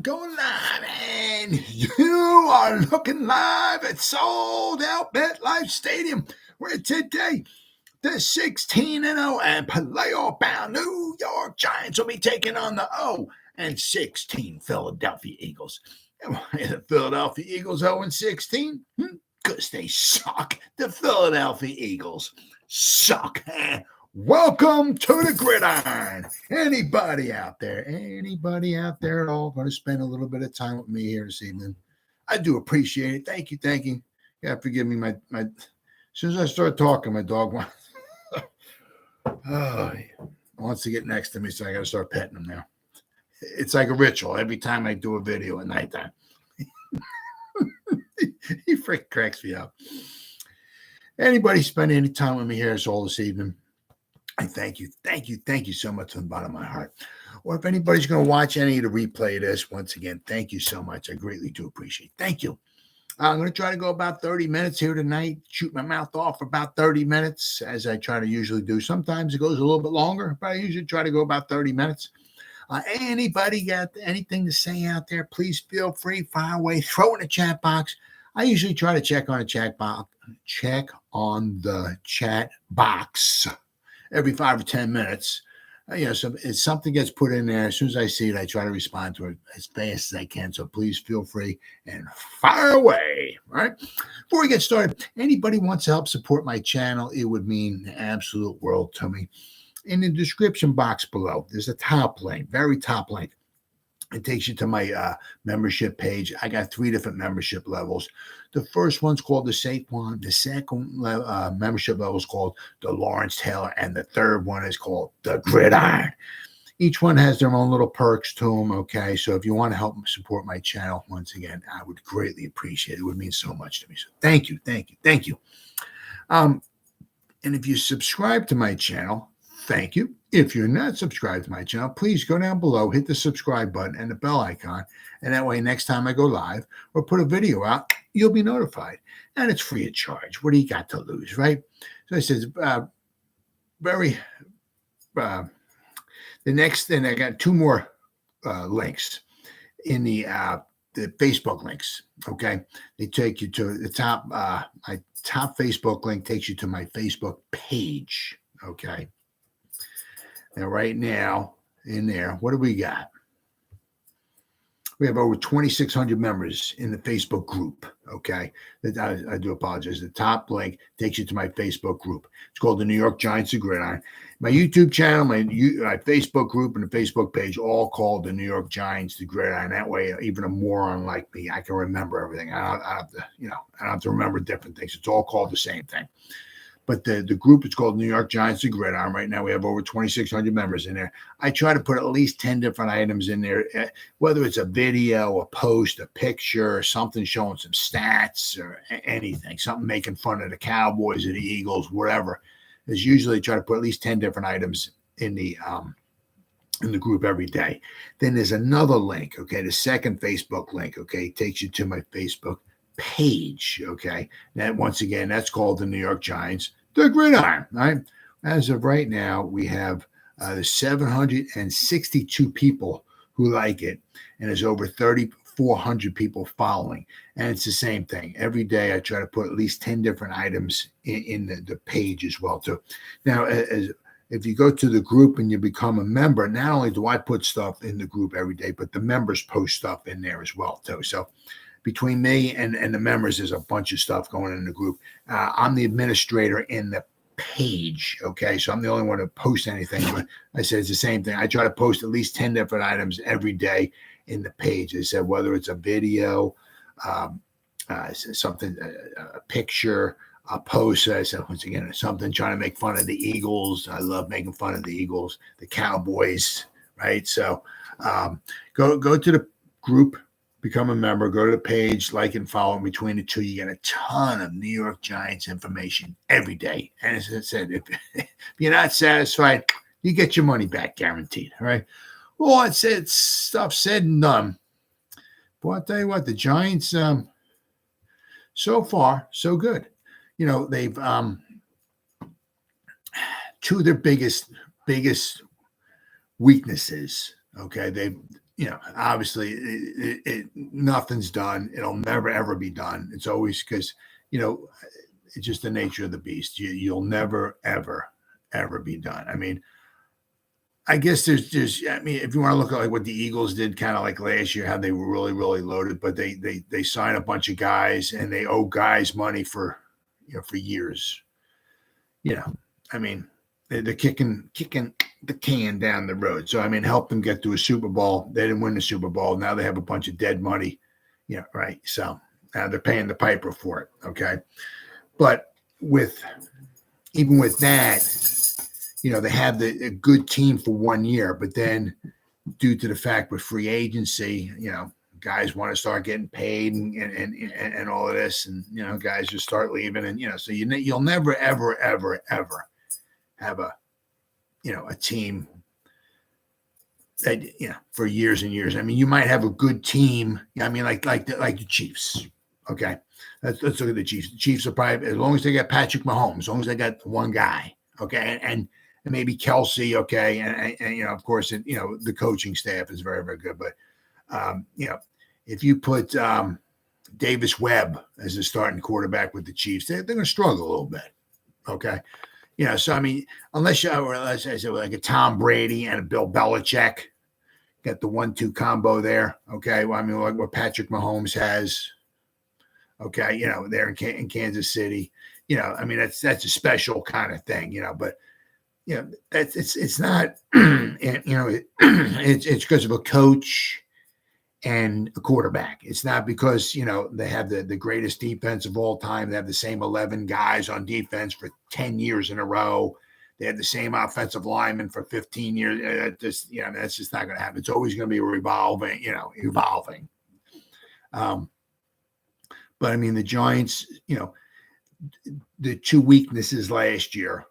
going live, and you are looking live at Sold Out MetLife Stadium, where today the 16-0 and playoff-bound New York Giants will be taking on the 0-16 Philadelphia Eagles. And why are the Philadelphia Eagles 0-16? Because they suck. The Philadelphia Eagles suck. Welcome to the Gridiron. Anybody out there at all going to spend a little bit of time with me here this evening? I do appreciate it. Thank you. Yeah, forgive me. My as soon as I start talking, my dog wants to get next to me, so I got to start petting him now. It's like a ritual every time I do a video at nighttime. He freaking cracks me up. Anybody spend any time with me here this evening? I thank you so much from the bottom of my heart. Or if anybody's going to watch any of the replay of this, once again, thank you so much. I greatly do appreciate it. Thank you. I'm going to try to go about 30 minutes here tonight, shoot my mouth off for about 30 minutes, as I try to usually do. Sometimes it goes a little bit longer, but I usually try to go about 30 minutes. Anybody got anything to say out there, please feel free, fire away, throw in the chat box. I usually try to check on the chat box every 5 or 10 minutes. So if something gets put in there, as soon as I see it, I try to respond to it as fast as I can. So please feel free and fire away. All right. Before we get started, anybody wants to help support my channel, it would mean the absolute world to me. In the description box below, there's a top link, very top link. It takes you to my membership page. I got 3 different membership levels. The first one's called the Saquon. The second membership level is called the Lawrence Taylor. And the third one is called the Gridiron. Each one has their own little perks to them, okay? So if you want to help support my channel, once again, I would greatly appreciate it. It would mean so much to me. So thank you. And if you subscribe to my channel, thank you. If you're not subscribed to my channel, please go down below, hit the subscribe button and the bell icon. And that way, next time I go live or put a video out, you'll be notified. And it's free of charge. What do you got to lose, right? So I said, the next thing, I got 2 more links in the Facebook links, okay? They take you to the top, my top Facebook link takes you to my Facebook page, okay? Now, right now, in there, what do we got? We have over 2,600 members in the Facebook group, okay? I do apologize. The top link takes you to my Facebook group. It's called the New York Giants, the Gridiron. My YouTube channel, my Facebook group, and the Facebook page all called the New York Giants, the Gridiron. That way, even a moron like me, I can remember everything. I don't have to remember different things. It's all called the same thing. But the group is called New York Giants, the Gridiron. Right now, we have over 2,600 members in there. I try to put at least 10 different items in there, whether it's a video, a post, a picture, something showing some stats or anything, something making fun of the Cowboys or the Eagles, whatever. Is usually try to put at least 10 different items in the group every day. Then there's another link, okay, the second Facebook link, okay, takes you to my Facebook page, okay? That once again, that's called the New York Giants, the Gridiron, right? As of right now, we have 762 people who like it, and there's over 3,400 people following. And it's the same thing. Every day I try to put at least 10 different items in the page as well, too. Now, if you go to the group and you become a member, not only do I put stuff in the group every day, but the members post stuff in there as well, too. So between me and the members, there's a bunch of stuff going in the group. I'm the administrator in the page, okay? So I'm the only one to post anything. But I said it's the same thing. I try to post at least 10 different items every day in the page. I said whether it's a video, something, a picture, a post. I said, once again, something trying to make fun of the Eagles. I love making fun of the Eagles, the Cowboys, right? So go to the group, become a member, go to the page, like and follow. Between the two, you get a ton of New York Giants information every day. And as I said, if you're not satisfied, you get your money back guaranteed. All right. Well, it's stuff said and done. But I'll tell you what, the Giants, so far, so good. You know, they've 2 of their biggest weaknesses. Okay, obviously nothing's done. It'll never, ever be done. It's always because, it's just the nature of the beast. You'll never, ever, ever be done. I mean, I guess there's if you want to look at like what the Eagles did kind of like last year, how they were really, really loaded, but they sign a bunch of guys and they owe guys money for years. I mean, they're kicking the can down the road. So, I mean, help them get to a Super Bowl. They didn't win the Super Bowl. Now they have a bunch of dead money. Right. So now they're paying the piper for it. Okay. But even with that, they have a good team for 1 year, but then due to the fact with free agency, guys want to start getting paid and all of this, and guys just start leaving, and so you'll never, ever, ever, ever have a team that for years and years. I mean, you might have a good team. I mean, like the Chiefs. Okay, let's look at the Chiefs. The Chiefs are probably, as long as they got Patrick Mahomes, as long as they got one guy. Okay, and maybe Kelsey. Okay, and of course, the coaching staff is very, very good. But if you put Davis Webb as the starting quarterback with the Chiefs, they're going to struggle a little bit. Okay. So I mean, unless I said like a Tom Brady and a Bill Belichick, got the 1-2 combo there. Okay. Well, I mean, like what Patrick Mahomes has. Okay. There in Kansas City. I mean, that's a special kind of thing. But it's not. It's because of a coach and a quarterback. It's not because, they have the greatest defense of all time. They have the same 11 guys on defense for 10 years in a row. They have the same offensive lineman for 15 years. That's just not going to happen. It's always going to be evolving. But I mean, the Giants, the two weaknesses last year,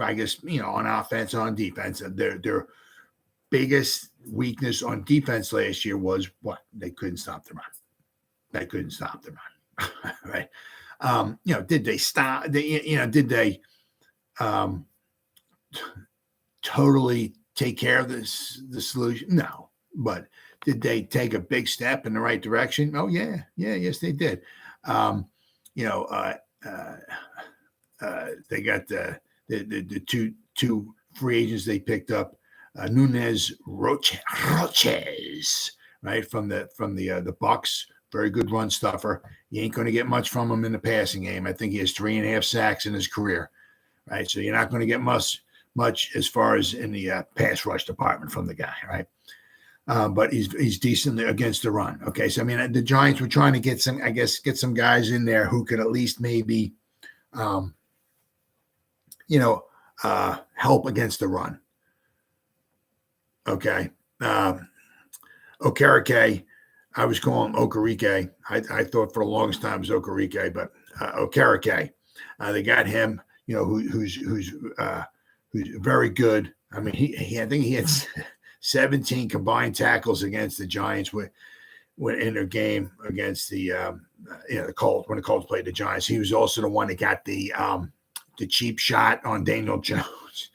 I guess, on offense, on defense, their biggest weakness on defense last year was what? They couldn't stop the run. Right. Did they stop? Did they totally take care of the solution? No. But did they take a big step in the right direction? Oh, yeah. Yes, they did. They got the two free agents they picked up. Nunez Roches, right, from the Bucks, very good run stuffer. You ain't going to get much from him in the passing game. I think he has 3.5 sacks in his career, right? So you're not going to get much as far as in the pass rush department from the guy, right? But he's decent against the run. Okay, so I mean, the Giants were trying to get some guys in there who could at least maybe, help against the run. Okay. Okereke, I was calling Okereke. I thought for the longest time it was Okereke, but Okereke. They got him, who's very good. I mean, I think he had 17 combined tackles against the Giants when in their game against the Colts, when the Colts played the Giants. He was also the one that got the cheap shot on Daniel Jones.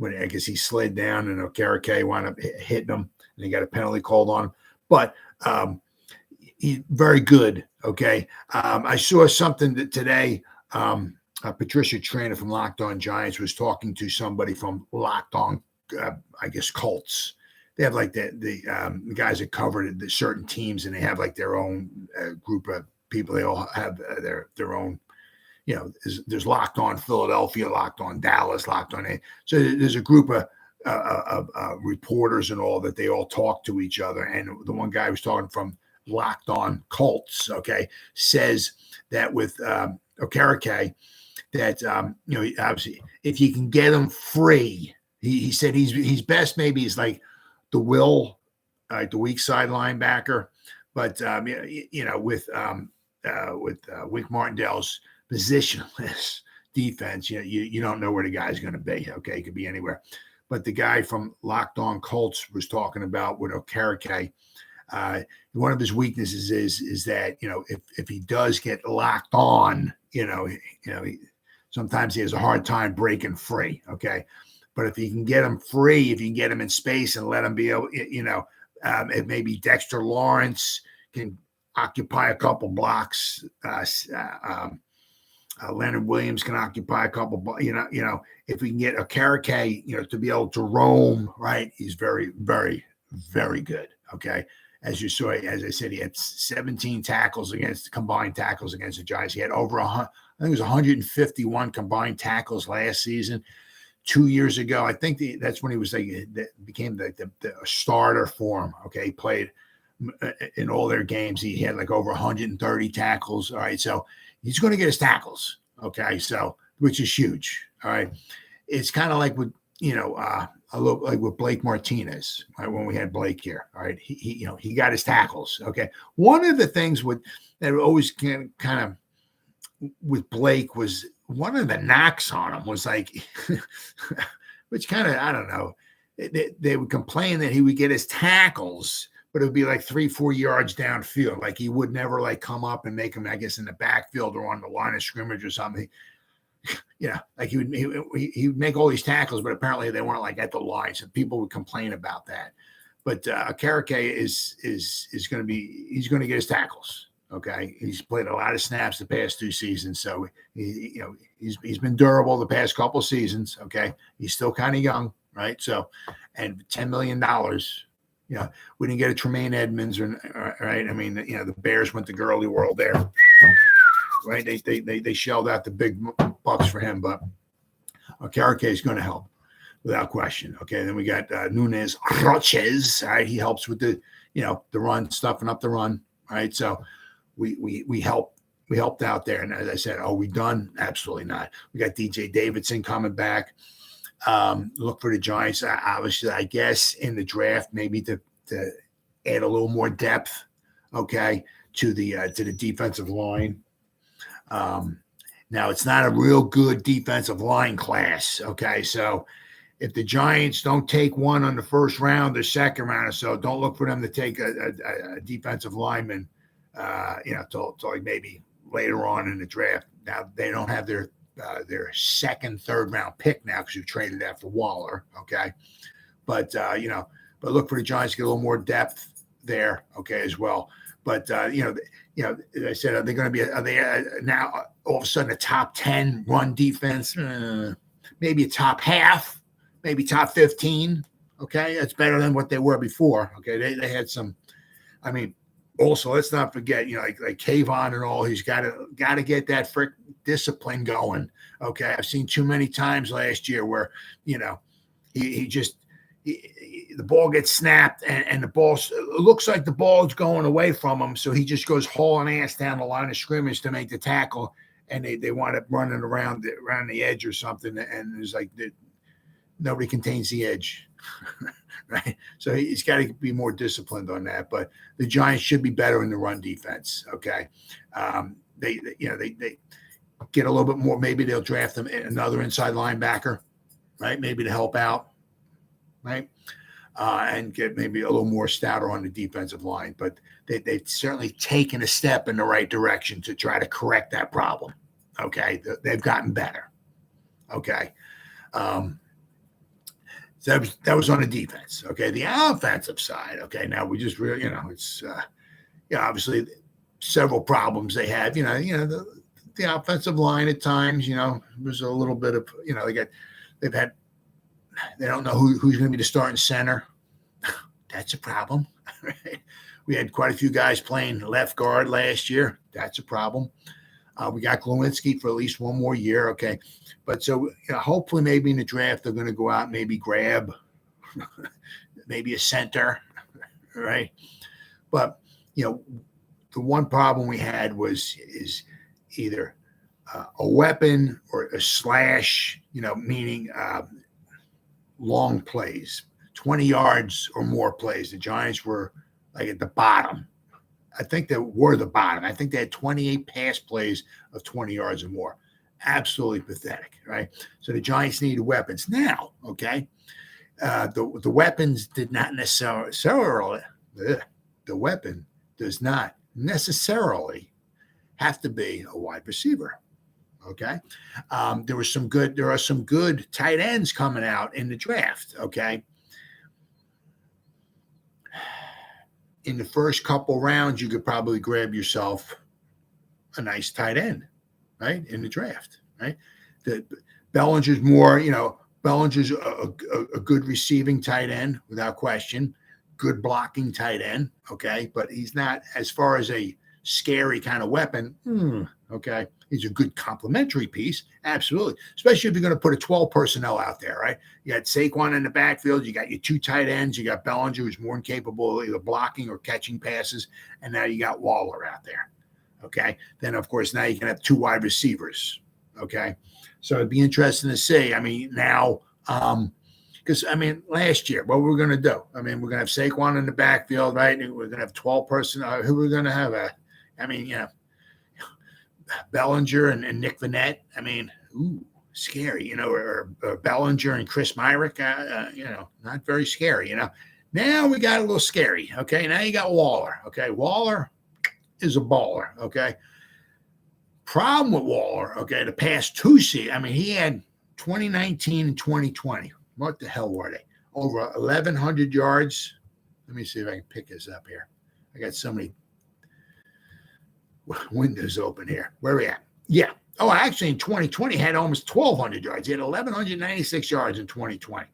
When I guess he slid down and Okereke wound up hitting him, and he got a penalty called on him. But he's very good. Okay, I saw something that today. Patricia Trainer from Locked On Giants was talking to somebody from Locked On, I guess, Colts. They have like the guys that covered the certain teams, and they have like their own group of people. They all have their own. There's Locked On Philadelphia, Locked On Dallas, Locked On A. So there's a group of reporters and all that they all talk to each other. And the one guy was talking from Locked On Colts, okay, says that with Okereke, that obviously if you can get him free, he said he's best maybe is like the weak side linebacker, but with Wink Martindale's positionless defense, you don't know where the guy's going to be. Okay, it could be anywhere. But the guy from Locked On Colts was talking about with Okereke. One of his weaknesses is that if he does get locked on, sometimes he has a hard time breaking free. Okay, But if you can get him free, if you can get him in space and let him be able, it maybe Dexter Lawrence can occupy a couple blocks. Leonard Williams can occupy a couple, if we can get Okereke, to be able to roam, right? He's very, very, very good. Okay. As you saw, as I said, he had 17 combined tackles against the Giants. He had over I think it was 151 combined tackles last season. 2 years ago, I think that's when he was became the starter for him. Okay. He played in all their games. He had like over 130 tackles. All right. So he's going to get his tackles. Okay. So, which is huge. All right. It's kind of like with, like with Blake Martinez, right? When we had Blake here. All right. He got his tackles. Okay. One of the things that always kind of with Blake was one of the knocks on him was like, which kind of, I don't know. They would complain that he would get his tackles, but it would be like 3-4 yards downfield. Like he would never like come up and make them, I guess, in the backfield or on the line of scrimmage or something. Like he would make all these tackles, but apparently they weren't like at the line. So people would complain about that. But Okereke is going to he's going to get his tackles. Okay. He's played a lot of snaps the past 2 seasons. So he's been durable the past couple seasons. Okay. He's still kind of young. Right. So, and $10 million, we didn't get a Tremaine Edmonds, right? I mean, the Bears went to Gurley World there, right? They shelled out the big bucks for him, but Okereke is going to help without question. Okay, then we got Nunez Roches. All right, he helps with the run, stuffing up the run. All right, so we helped out there, and as I said, are we done? Absolutely not. We got DJ Davidson coming back. Look for the Giants, obviously, I guess, in the draft, maybe to add a little more depth, okay, to the defensive line. Now, it's not a real good defensive line class, okay? So if the Giants don't take one on the first round or second round or so, don't look for them to take a defensive lineman, till like maybe later on in the draft. Now, they don't have their second, third round pick now because you traded that for Waller. Okay. But look for the Giants to get a little more depth there. Okay. As well. But, as I said, are they now all of a sudden a top 10 run defense? Maybe a top half, maybe top 15. Okay. That's better than what they were before. Okay. They had some, also, let's not forget, like Kayvon and all, he's got to get that frick discipline going. Okay, I've seen too many times last year where, the ball gets snapped and the ball it looks like the ball's going away from him, so he just goes hauling ass down the line of scrimmage to make the tackle, and they wind up running around the edge or something, and it's like nobody contains the edge. Right. So he's got to be more disciplined on that. But the Giants should be better in the run defense. Okay. They get a little bit more. Maybe they'll draft them another inside linebacker, right? Maybe to help out, right? And get maybe a little more stouter on the defensive line. But they've certainly taken a step in the right direction to try to correct that problem. Okay. They've gotten better. Okay. So that was on the defense. Okay. The offensive side. Okay. Now we just really, it's, obviously several problems they have, the offensive line at times, was a little bit of, they don't know who's going to be the starting center. That's a problem. Right? We had quite a few guys playing left guard last year. That's a problem. We got Glowinski for at least one more year. Okay. But so hopefully maybe in the draft, they're going to go out and maybe grab maybe a center. Right. But, the one problem we had is either a weapon or a slash, meaning long plays, 20 yards or more plays. The Giants were like at the bottom. I think they were the bottom. I think they had 28 pass plays of 20 yards or more. Absolutely pathetic, right? So the Giants needed weapons. Now, okay, the weapons did not necessarily, the weapon does not necessarily have to be a wide receiver, Okay. There are some good tight ends coming out in the draft. Okay. In the first couple rounds, you could probably grab yourself a nice tight end, right? In the draft, right? Bellinger's more, Bellinger's a good receiving tight end without question, good blocking tight end, okay? But he's not, as far as a scary kind of weapon, okay? He's a good complementary piece, absolutely. Especially if you're going to put a 12 personnel out there, right? You got Saquon in the backfield, you got your two tight ends, you got Bellinger, who's more than capable of either blocking or catching passes, and now you got Waller out there, okay? Then, of course, now you can have two wide receivers, okay? So it'd be interesting to see. I mean, now, because, last year, what we're going to do? We're going to have Saquon in the backfield, right? And we're going to have 12 personnel. Who we're going to have? Bellinger and Nick Vannett. Scary, or Bellinger and Chris Myrick, not very scary, Now we got a little scary, okay? Now you got Waller, okay? Waller is a baller, okay? Problem with Waller, okay, the past two seasons, he had 2019 and 2020. What the hell were they? Over 1,100 yards. Let me see if I can pick this up here. I got so many windows open here. Where are we at? Yeah. Oh, actually, in 2020, he had almost 1,200 yards. He had 1,196 yards in 2020.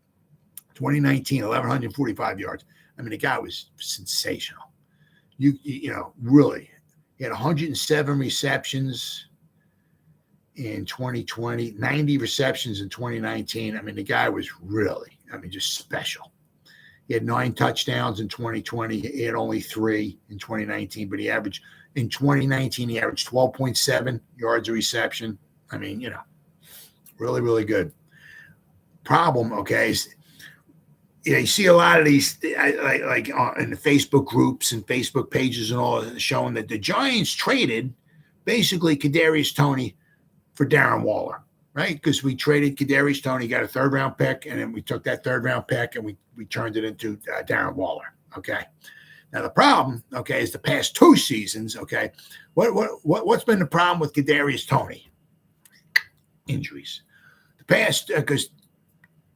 2019, 1,145 yards. The guy was sensational. Really. He had 107 receptions in 2020, 90 receptions in 2019. The guy was really, just special. He had 9 touchdowns in 2020. He had only 3 in 2019, but in 2019, he averaged 12.7 yards a reception. Really, really good. Problem, okay, is you see a lot of these, like in the Facebook groups and Facebook pages and all, showing that the Giants traded basically Kadarius Toney for Darren Waller, right? Because we traded Kadarius Toney, got a 3rd-round pick, and then we took that 3rd-round pick and we turned it into Darren Waller, okay? Now the problem, okay, is the past 2 seasons, okay? What's been the problem with Kadarius Toney? Injuries. The past, because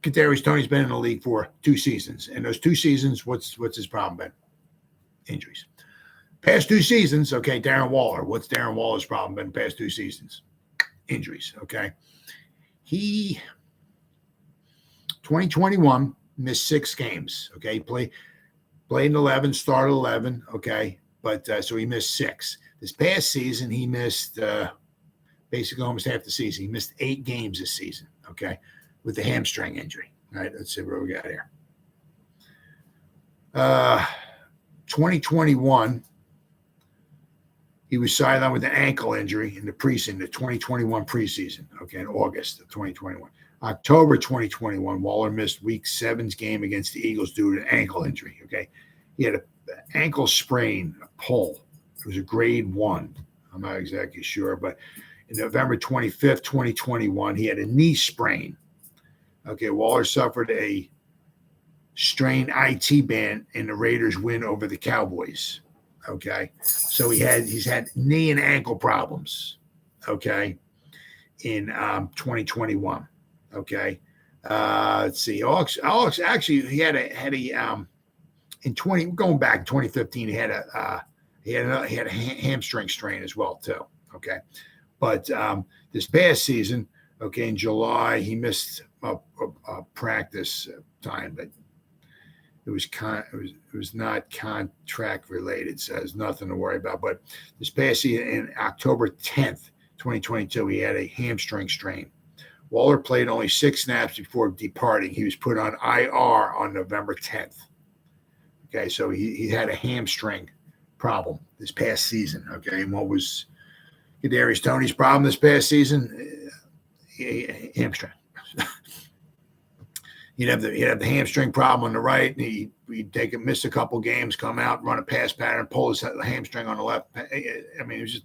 Kadarius Toney's been in the league for 2 seasons. And those 2 seasons, what's his problem been? Injuries. Past 2 seasons, okay, Darren Waller. What's Darren Waller's problem been past 2 seasons? Injuries, okay? He, 2021, missed 6 games, okay? He played in 11, started 11, okay? But so he missed 6. This past season, he missed basically almost half the season. He missed 8 games this season, okay? With the hamstring injury. All right, let's see what we got here. 2021, he was sidelined with an ankle injury in the 2021 preseason, okay, in August of 2021. October 2021, Waller missed Week 7's game against the Eagles due to an ankle injury, okay? He had an ankle sprain, a pull. It was a grade 1. I'm not exactly sure, but in November 25th, 2021, he had a knee sprain. Okay, Waller suffered a strained IT band in the Raiders' win over the Cowboys. Okay, so he's had knee and ankle problems. Okay, in 2021. Okay, let's see. Alex actually he had a in 2015 he had a hamstring strain as well too. Okay, but this past season, okay, in July he missed a practice time, but it was not contract related, so there's nothing to worry about. But this past season, in October 10th, 2022, he had a hamstring strain. Waller played only 6 snaps before departing. He was put on IR on November 10th. Okay, so he had a hamstring problem this past season. Okay, and what was Kadarius Toney's problem this past season? Hamstring. He'd have the hamstring problem on the right. He'd miss a couple games, come out, run a pass pattern, pull his hamstring on the left. It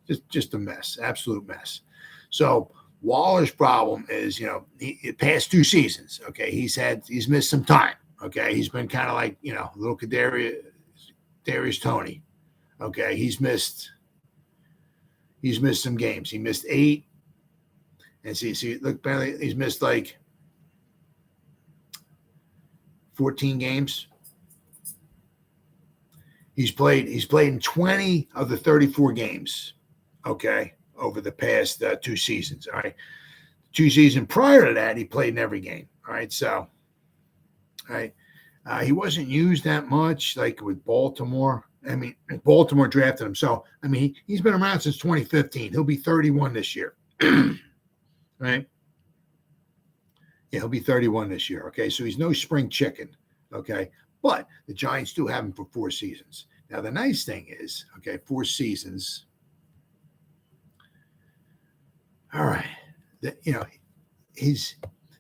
was just a mess, absolute mess. So Waller's problem is, the past 2 seasons. Okay, he's missed some time. Okay, he's been kind of like little Kadarius Toney. Okay, he's missed some games. He missed 8 And see, look, apparently he's missed like 14 games. He's played in 20 of the 34 games, okay, over the past 2 seasons, all right? 2 seasons prior to that, he played in every game, all right? So, all right, he wasn't used that much, like with Baltimore. I mean, Baltimore drafted him. So, I mean, he's been around since 2015. He'll be 31 this year, right? Yeah, he'll be 31 this year, okay? So he's no spring chicken, okay? But the Giants do have him for 4 seasons. Now, the nice thing is, okay, 4 seasons. All right. He's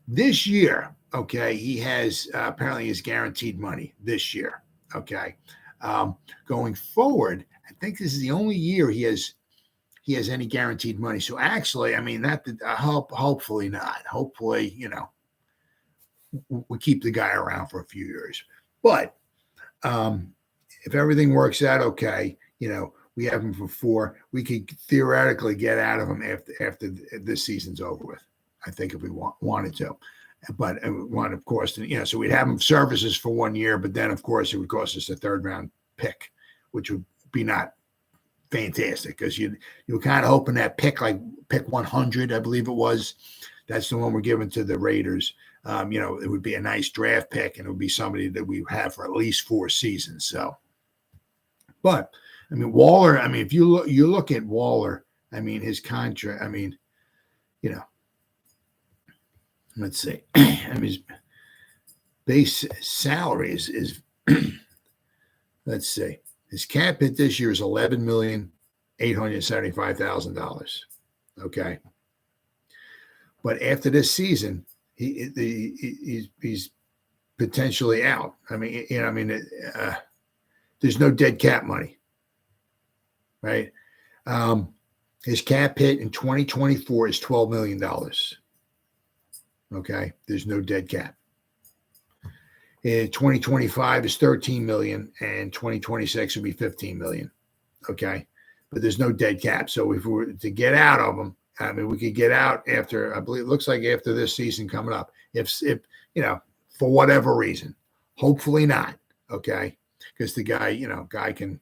this year, okay, he has apparently his guaranteed money this year, okay? Going forward, I think this is the only year he has any guaranteed money. So actually, I mean, that hopefully not. Hopefully, we keep the guy around for a few years. But if everything works out okay, we have him for 4. We could theoretically get out of him after this season's over with. I think if we wanted to, but we want, of course, so we'd have him services for 1 year, but then of course it would cost us a 3rd round pick, which would be not fantastic because you were kind of hoping that pick 100, I believe it was. That's the one we're giving to the Raiders. It would be a nice draft pick, and it would be somebody that we have for at least 4 seasons. So, but I mean, Waller. I mean, if you look at Waller, I mean, his contract. I mean, let's see. I mean, his base salary is let's see. His cap hit this year is $11,875,000. Okay. But after this season, he's potentially out. I mean, there's no dead cap money, right? His cap hit in 2024 is $12 million. Okay, there's no dead cap. In 2025 is $13 million, and 2026 will be $15 million. Okay, but there's no dead cap. So if we were to get out of them, I mean, we could get out after, I believe it looks like after this season coming up. If for whatever reason, hopefully not. Okay, because the guy can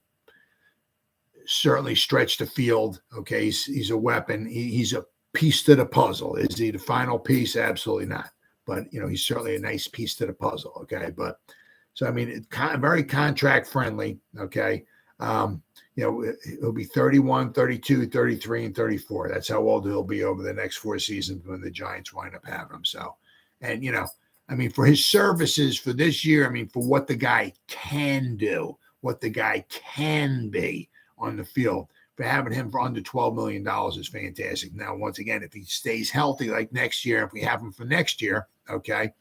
certainly stretch the field. Okay, he's a weapon. He's a piece to the puzzle. Is he the final piece? Absolutely not. But he's certainly a nice piece to the puzzle. Okay, but so I mean, it's very contract friendly. Okay, he'll be 31, 32, 33, and 34. That's how old he'll be over the next 4 seasons when the Giants wind up having him. So, and I mean, for his services for this year, I mean, for what the guy can do, what the guy can be on the field, for having him for under $12 million is fantastic. Now, once again, if he stays healthy like next year, if we have him for next year, okay,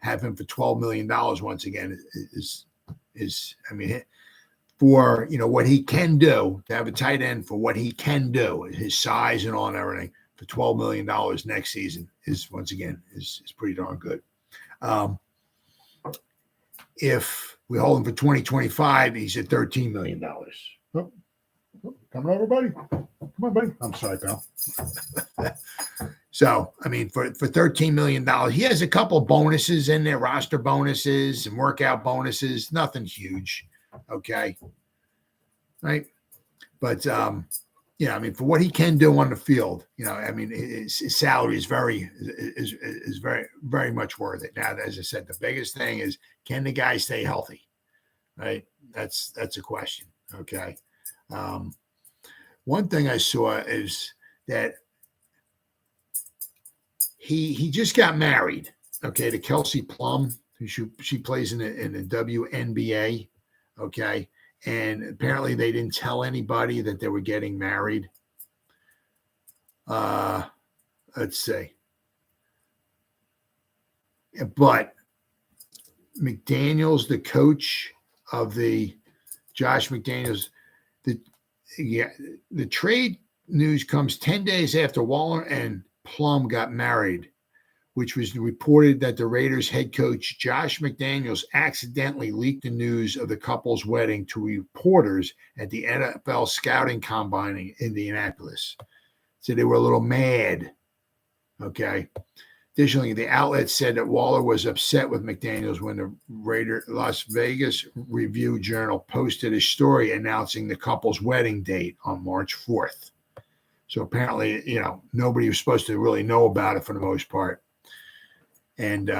have him for $12 million once again is I mean, for what he can do, to have a tight end for what he can do, his size and all and everything, for $12 million next season is once again is pretty darn good. If we hold him for 2025, he's at $13 million. Coming over, buddy. Come on, buddy. I'm sorry, pal. So, I mean, for $13 million, he has a couple bonuses in there, roster bonuses and workout bonuses, nothing huge. Okay. Right. But, I mean, for what he can do on the field, I mean, his salary is very, very much worth it. Now, as I said, the biggest thing is, can the guy stay healthy? Right. That's a question. Okay. One thing I saw is that he just got married, okay, to Kelsey Plum, who she plays in the WNBA, okay, and apparently they didn't tell anybody that they were getting married. Let's see, but McDaniels, the coach of Josh McDaniels, the trade news comes 10 days after Waller and Plum got married, which was reported that the Raiders head coach Josh McDaniels accidentally leaked the news of the couple's wedding to reporters at the NFL scouting combine in Indianapolis. So they were a little mad. Okay. Additionally, the outlet said that Waller was upset with McDaniels when the Las Vegas Review-Journal posted a story announcing the couple's wedding date on March 4th. So apparently, nobody was supposed to really know about it for the most part. And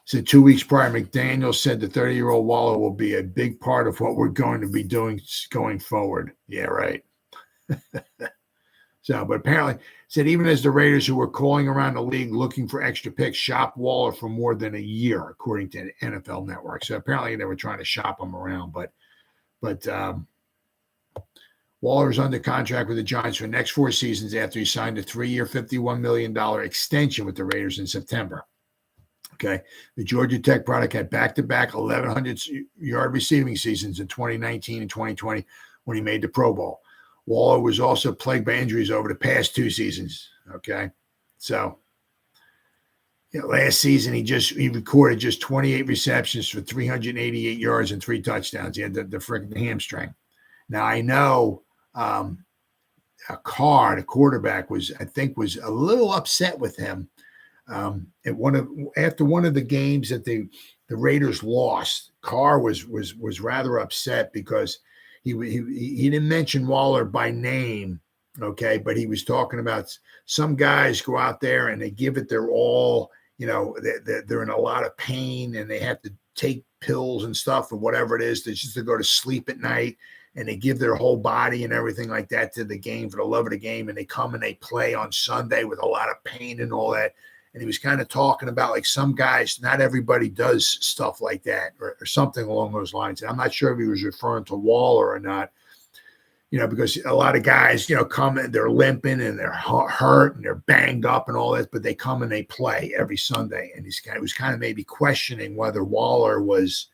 so 2 weeks prior, McDaniels said the 30-year-old Waller will be a big part of what we're going to be doing going forward. Yeah, right. But apparently said even as the Raiders, who were calling around the league looking for extra picks, shopped Waller for more than a year, according to the NFL Network. So apparently they were trying to shop him around. But Waller is under contract with the Giants for the next 4 seasons after he signed a 3-year, $51 million extension with the Raiders in September. Okay. The Georgia Tech product had back-to-back 1,100-yard receiving seasons in 2019 and 2020 when he made the Pro Bowl. Waller was also plagued by injuries over the past 2 seasons. Okay. So, last season he recorded just 28 receptions for 388 yards and 3 touchdowns. He had the freaking hamstring. Now I know Carr, the quarterback, was a little upset with him. After one of the games that the Raiders lost, Carr was rather upset because he didn't mention Waller by name, okay, but he was talking about some guys go out there and they give it their all, they're in a lot of pain and they have to take pills and stuff or whatever it is just to go to sleep at night, and they give their whole body and everything like that to the game for the love of the game, and they come and they play on Sunday with a lot of pain and all that. And he was kind of talking about like some guys, not everybody does stuff like that or something along those lines. And I'm not sure if he was referring to Waller or not, because a lot of guys, come and they're limping and they're hurt and they're banged up and all that, but they come and they play every Sunday. And he was kind of maybe questioning whether Waller was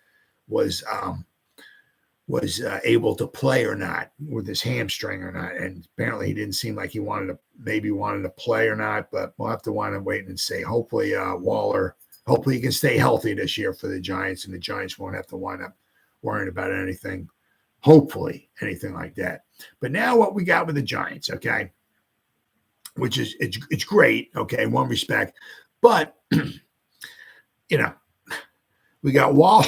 able to play or not with his hamstring or not. And apparently he didn't seem like he wanted to play or not, but we'll have to wind up waiting and see. Hopefully Waller, he can stay healthy this year for the Giants, and the Giants won't have to wind up worrying about anything, hopefully anything like that. But now what we got with the Giants, okay, which is, it's great. Okay. In one respect, but we got Waller.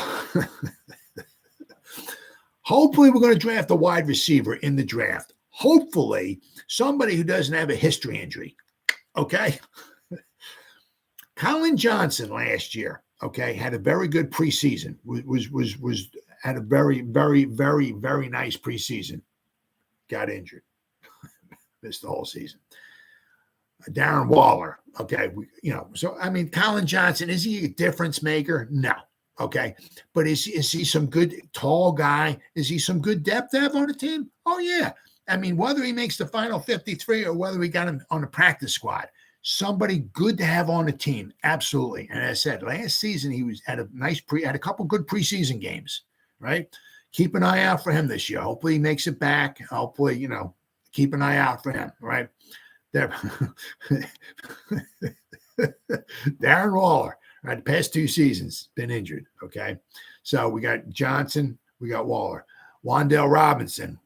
Hopefully, we're going to draft a wide receiver in the draft. Hopefully, somebody who doesn't have a history injury. Okay. Colin Johnson last year, okay, had a very good preseason. Had a very, very, very, very nice preseason. Got injured. Missed the whole season. Darren Waller, okay, Colin Johnson, is he a difference maker? No. Okay, but is he some good tall guy? Is he some good depth to have on the team? Oh, yeah. Whether he makes the final 53 or whether we got him on the practice squad, somebody good to have on the team. Absolutely. And as I said, last season he had a couple good preseason games, right? Keep an eye out for him this year. Hopefully he makes it back. Hopefully, keep an eye out for him, right? Darren Waller. Right, the past 2 seasons, been injured, okay? So we got Johnson, we got Waller. Wan'Dale Robinson,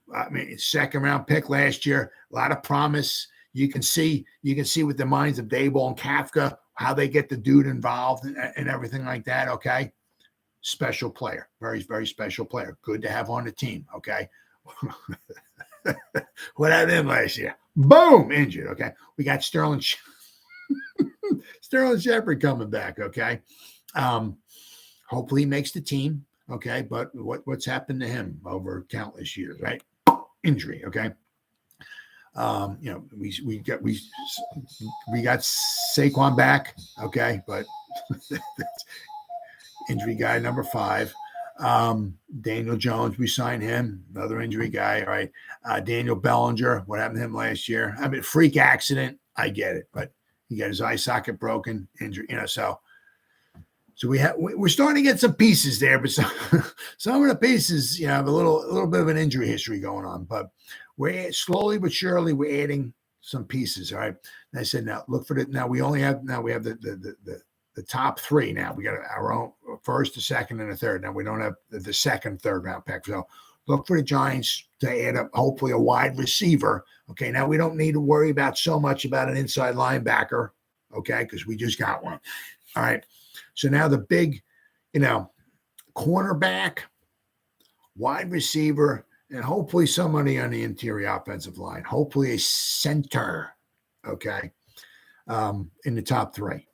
second-round pick last year, a lot of promise. You can see with the minds of Daboll and Kafka, how they get the dude involved and everything like that, okay? Special player, very, very special player. Good to have on the team, okay? What happened to him last year? Boom, injured, okay? We got Sterling Shepard coming back, okay? Hopefully he makes the team, okay? But what's happened to him over countless years, right? Injury, okay? We got Saquon back, okay? But injury guy number 5. Daniel Jones, we signed him, another injury guy, right? Daniel Bellinger, what happened to him last year? Freak accident, I get it, but he got his eye socket broken, injury, so we're starting to get some pieces there, but some of the pieces, have a little bit of an injury history going on. But we're slowly but surely we're adding some pieces. All right. And I said, now look for it. We have the top 3 now. We got our own first, the second, and the third. Now we don't have the second, third round pick. So look for the Giants to add up, hopefully, a wide receiver. Okay, now we don't need to worry about so much about an inside linebacker, okay, because we just got one. All right, so now the big, cornerback, wide receiver, and hopefully somebody on the interior offensive line, hopefully a center, okay, in the top three.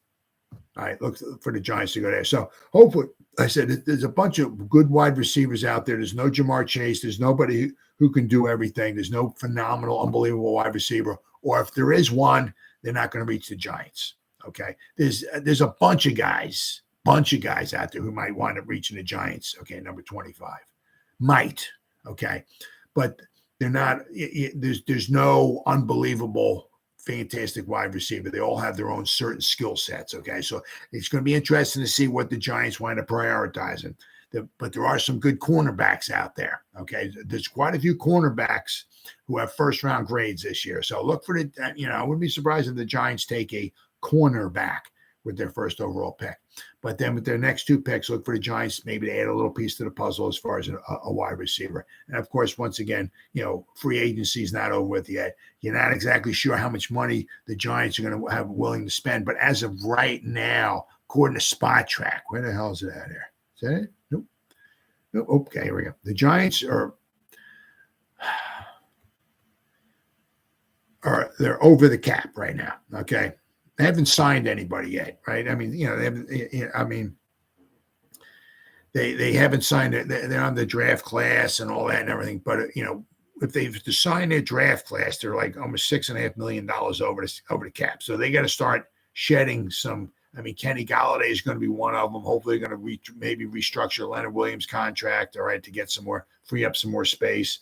All right, look for the Giants to go there. So hopefully, I said there's a bunch of good wide receivers out there. There's no Jamar Chase. There's nobody who can do everything. There's no phenomenal, unbelievable wide receiver. Or if there is one, they're not going to reach the Giants. Okay, there's a bunch of guys out there who might wind up reaching the Giants. Okay, number 25 might. Okay, but they're not. There's no unbelievable, fantastic wide receiver. They all have their own certain skill sets. Okay, so it's going to be interesting to see what the Giants wind up prioritizing. But there are some good cornerbacks out there. Okay, there's quite a few cornerbacks who have first-round grades this year. So look for I wouldn't be surprised if the Giants take a cornerback with their first overall pick. But then with their next two picks, look for the Giants maybe to add a little piece to the puzzle as far as a wide receiver. And of course, once again, free agency is not over with yet. You're not exactly sure how much money the Giants are going to have willing to spend. But as of right now, according to Spot Track, where the hell is it at here? Is that it? Nope. Okay, here we go. The Giants they're over the cap right now. Okay. They haven't signed anybody yet, right? I mean, they haven't. They haven't signed it. They're on the draft class and all that and everything. But if they've to sign their draft class, they're like almost $6.5 million over the cap. So they got to start shedding some. I mean, Kenny Golladay is going to be one of them. Hopefully, they're going to maybe restructure Leonard Williams' contract, all right, to get free up some more space.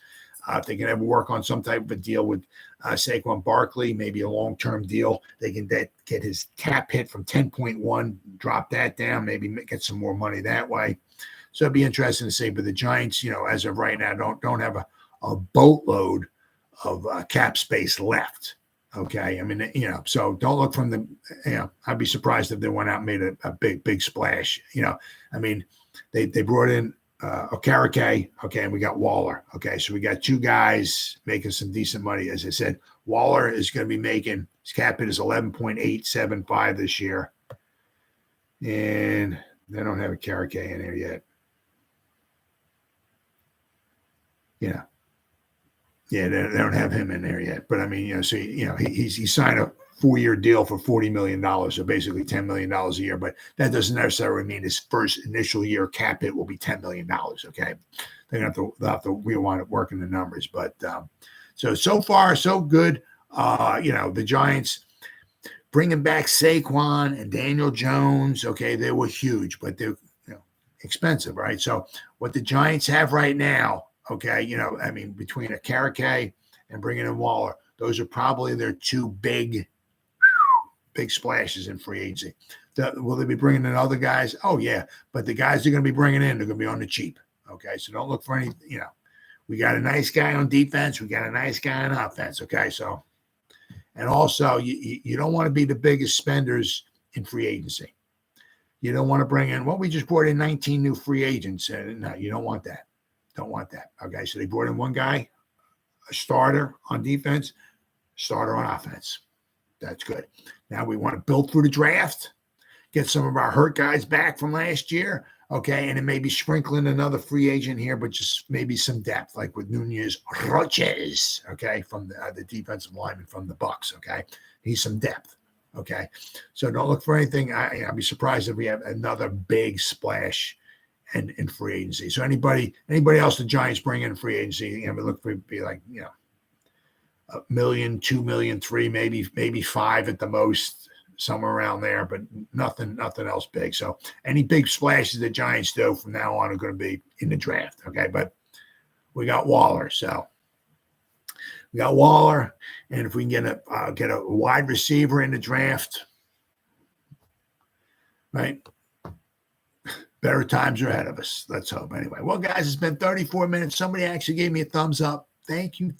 If they can ever work on some type of a deal with Saquon Barkley, maybe a long-term deal, they can get his cap hit from 10.1, drop that down, maybe get some more money that way. So it'd be interesting to see. But the Giants, as of right now, don't have a boatload of cap space left. Okay, I mean, so don't look from the. I'd be surprised if they went out and made a big splash. I mean, they brought in. Okereke, okay, and we got Waller. Okay, so we got two guys making some decent money. As I said, Waller is going to be making his cap hit is 11.875 this year, and they don't have Okereke in there yet. Yeah, they don't have him in there yet. But I mean, so he signed a 4-year deal for $40 million, so basically $10 million a year. But that doesn't necessarily mean his first initial year cap hit will be $10 million. Okay, they'll have to rewind it working the numbers. But so far so good. The Giants bringing back Saquon and Daniel Jones. Okay, they were huge, but they're expensive, right? So what the Giants have right now, okay, I mean, between Okereke and bringing in Waller, those are probably their two big splashes in free agency. Will they be bringing in other guys? Oh, yeah. But the guys they're going to be bringing in, they're going to be on the cheap. Okay, so don't look for any, we got a nice guy on defense. We got a nice guy on offense. Okay, so, and also you don't want to be the biggest spenders in free agency. You don't want to bring in, we just brought in 19 new free agents. No, you don't want that. Don't want that. Okay, so they brought in one guy, a starter on defense, starter on offense. That's good. Now we want to build through the draft, get some of our hurt guys back from last year. Okay, and then maybe sprinkling another free agent here, but just maybe some depth, like with Nunez Roches, okay, from the defensive lineman from the Bucs. Okay, he's some depth. Okay, so don't look for anything. I'd be surprised if we have another big splash in free agency. So anybody else the Giants bring in free agency, look for be like $1 million, $2 million, $3 million, maybe $5 million at the most, somewhere around there, but nothing else big. So any big splashes the Giants do from now on are going to be in the draft. Okay, but we got Waller, so we got Waller, and if we can get a wide receiver in the draft, right? Better times are ahead of us. Let's hope. Anyway, well, guys, it's been 34 minutes. Somebody actually gave me a thumbs up. Thank you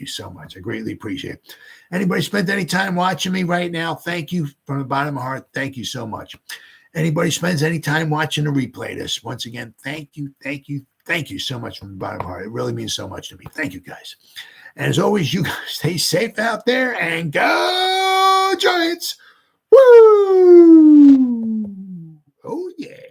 so much. I greatly appreciate it. Anybody spent any time watching me right now? Thank you from the bottom of my heart. Thank you so much. Anybody spends any time watching the replay this, once again, thank you Thank you so much from the bottom of my heart. It really means so much to me. Thank you, guys. And as always, you guys stay safe out there and go Giants. Woo! Oh, yeah.